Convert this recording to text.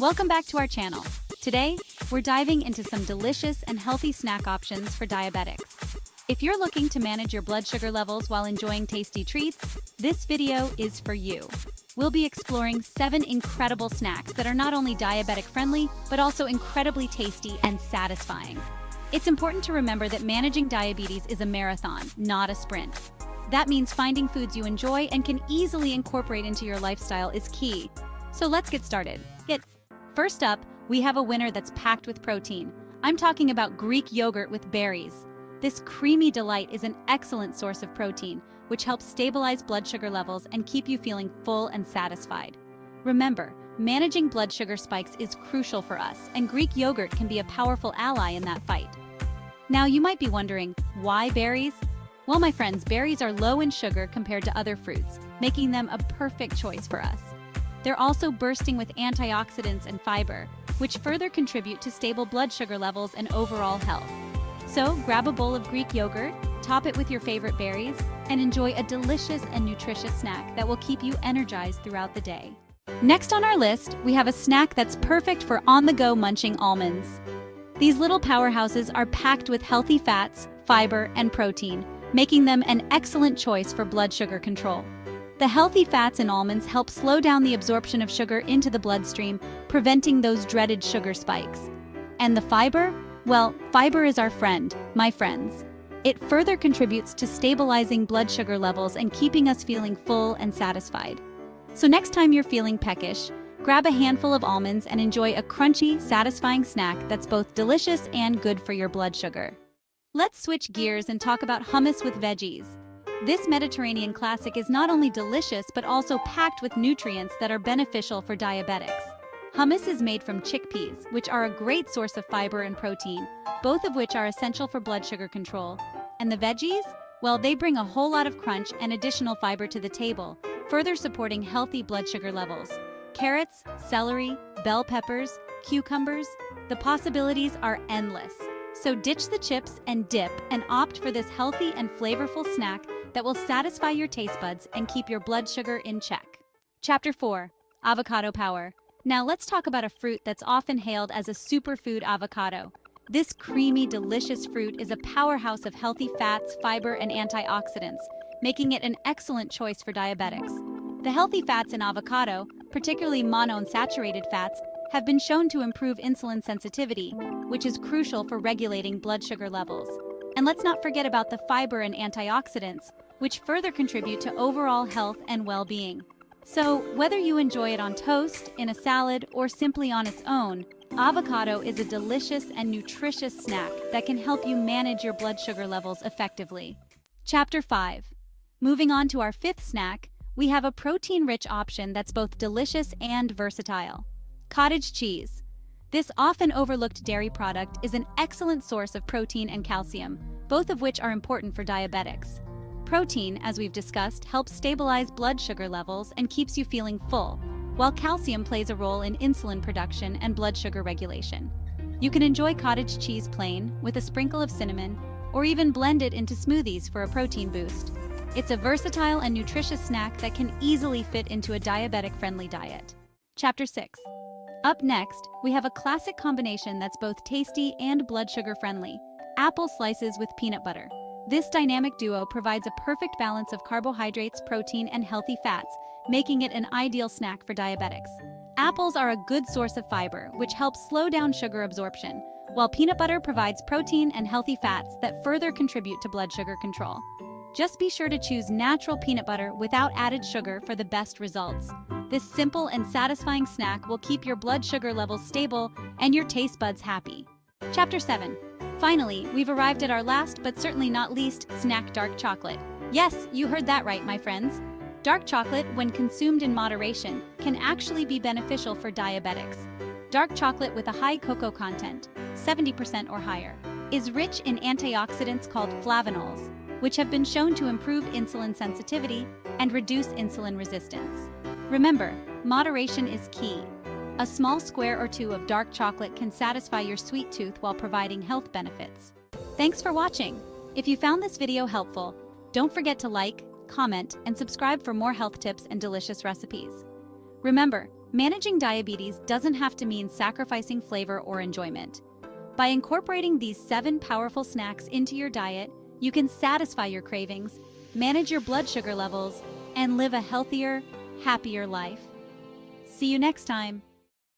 Welcome back to our channel. Today, we're diving into some delicious and healthy snack options for diabetics. If you're looking to manage your blood sugar levels while enjoying tasty treats, this video is for you. We'll be exploring 7 incredible snacks that are not only diabetic-friendly, but also incredibly tasty and satisfying. It's important to remember that managing diabetes is a marathon, not a sprint. That means finding foods you enjoy and can easily incorporate into your lifestyle is key. So let's get started. First up, we have a winner that's packed with protein. I'm talking about Greek yogurt with berries. This creamy delight is an excellent source of protein, which helps stabilize blood sugar levels and keep you feeling full and satisfied. Remember, managing blood sugar spikes is crucial for us, and Greek yogurt can be a powerful ally in that fight. Now, you might be wondering, why berries? Well, my friends, berries are low in sugar compared to other fruits, making them a perfect choice for us. They're also bursting with antioxidants and fiber, which further contribute to stable blood sugar levels and overall health. So, grab a bowl of Greek yogurt, top it with your favorite berries, and enjoy a delicious and nutritious snack that will keep you energized throughout the day. Next on our list, we have a snack that's perfect for on-the-go munching almonds. These little powerhouses are packed with healthy fats, fiber, and protein, making them an excellent choice for blood sugar control. The healthy fats in almonds help slow down the absorption of sugar into the bloodstream, preventing those dreaded sugar spikes. And the fiber? Well, fiber is our friend, my friends. It further contributes to stabilizing blood sugar levels and keeping us feeling full and satisfied. So next time you're feeling peckish, grab a handful of almonds and enjoy a crunchy, satisfying snack that's both delicious and good for your blood sugar. Let's switch gears and talk about hummus with veggies. This Mediterranean classic is not only delicious but also packed with nutrients that are beneficial for diabetics. Hummus is made from chickpeas, which are a great source of fiber and protein, both of which are essential for blood sugar control. And the veggies? Well, they bring a whole lot of crunch and additional fiber to the table, further supporting healthy blood sugar levels. Carrots, celery, bell peppers, cucumbers, the possibilities are endless. So ditch the chips and dip and opt for this healthy and flavorful snack that will satisfy your taste buds and keep your blood sugar in check. Chapter 4. Avocado Power. Now let's talk about a fruit that's often hailed as a superfood avocado. This creamy, delicious fruit is a powerhouse of healthy fats, fiber, and antioxidants, making it an excellent choice for diabetics. The healthy fats in avocado, particularly monounsaturated fats, have been shown to improve insulin sensitivity, which is crucial for regulating blood sugar levels. And let's not forget about the fiber and antioxidants, which further contribute to overall health and well-being. So, whether you enjoy it on toast, in a salad, or simply on its own, avocado is a delicious and nutritious snack that can help you manage your blood sugar levels effectively. Chapter 5. Moving on to our 5th snack, we have a protein-rich option that's both delicious and versatile. Cottage cheese. This often overlooked dairy product is an excellent source of protein and calcium, both of which are important for diabetics. Protein, as we've discussed, helps stabilize blood sugar levels and keeps you feeling full, while calcium plays a role in insulin production and blood sugar regulation. You can enjoy cottage cheese plain, with a sprinkle of cinnamon, or even blend it into smoothies for a protein boost. It's a versatile and nutritious snack that can easily fit into a diabetic-friendly diet. Chapter 6. Up next, we have a classic combination that's both tasty and blood sugar friendly: apple slices with peanut butter. This dynamic duo provides a perfect balance of carbohydrates, protein, and healthy fats, making it an ideal snack for diabetics. Apples are a good source of fiber, which helps slow down sugar absorption, while peanut butter provides protein and healthy fats that further contribute to blood sugar control. Just be sure to choose natural peanut butter without added sugar for the best results. This simple and satisfying snack will keep your blood sugar levels stable and your taste buds happy. Chapter 7. Finally, we've arrived at our last but certainly not least snack: dark chocolate. Yes, you heard that right, my friends. Dark chocolate, when consumed in moderation, can actually be beneficial for diabetics. Dark chocolate with a high cocoa content, 70% or higher, is rich in antioxidants called flavonols, which have been shown to improve insulin sensitivity and reduce insulin resistance. Remember, moderation is key. A small square or two of dark chocolate can satisfy your sweet tooth while providing health benefits. Thanks for watching. If you found this video helpful, don't forget to like, comment, and subscribe for more health tips and delicious recipes. Remember, Managing diabetes doesn't have to mean sacrificing flavor or enjoyment. By incorporating these 7 powerful snacks into your diet, you can satisfy your cravings, manage your blood sugar levels, and live a healthier, happier life. See you next time.